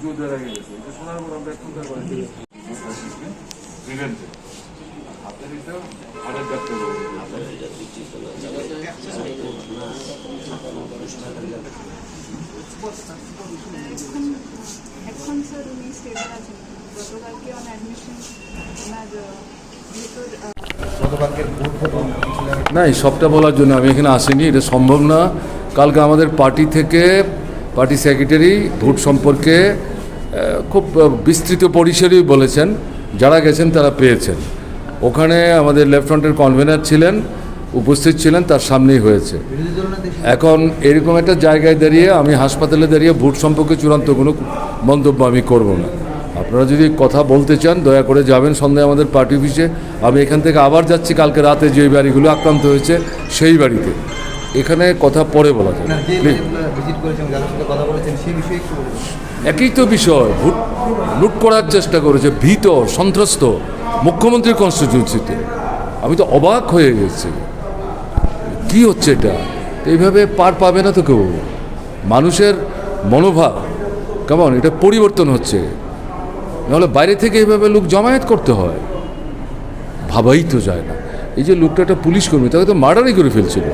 পুজো দেওয়ার আগে গেছে এটা শোনার পর আমরা এখনকার করে প্রিভেন্টে হাতে দিতে হার্টের ডাক্তার এখন স্যার উনি স্টেবল আছেন গতকালকে অন অ্যাডমিশন ওনার না এই সবটা বলার জন্য আমি এখানে আসিনি, এটা সম্ভব না। কালকে আমাদের পার্টি থেকে পার্টি সেক্রেটারি ভোট সম্পর্কে খুব বিস্তৃত পরিসরেই বলেছেন, যারা গেছেন তারা পেয়েছেন। ওখানে আমাদের লেফট ফ্রন্টের কনভেনার ছিলেন, উপস্থিত ছিলেন, তার সামনেই হয়েছে। এখন এরকম একটা জায়গায় দাঁড়িয়ে আমি হাসপাতালে দাঁড়িয়ে ভোট সম্পর্কে চূড়ান্ত কোনো মন্তব্য আমি করব না। আপনারা যদি কথা বলতে চান দয়া করে যাবেন সন্ধ্যায় আমাদের পার্টি অফিসে। আমি এখান থেকে আবার যাচ্ছি কালকে রাতে যে বাড়িগুলো আক্রান্ত হয়েছে সেই বাড়িতে। এখানে কথা পরে বলা যায়। একই তো বিষয়, ভোট লুট করার চেষ্টা করেছে, ভীত সন্ত্রস্ত মুখ্যমন্ত্রীর কনস্টিটিউন্সিতে। আমি তো অবাক হয়ে গেছি, কি হচ্ছে এটা? এইভাবে পার পাবে না তো কেউ। মানুষের মনোভাব কেমন এটা পরিবর্তন হচ্ছে, নাহলে বাইরে থেকে এইভাবে লোক জমায়েত করতে হয়, ভাবাই তো যায় না। এই যে লোকটা একটা পুলিশ কর্মী, তাকে তো মার্ডারই করে ফেলছিল।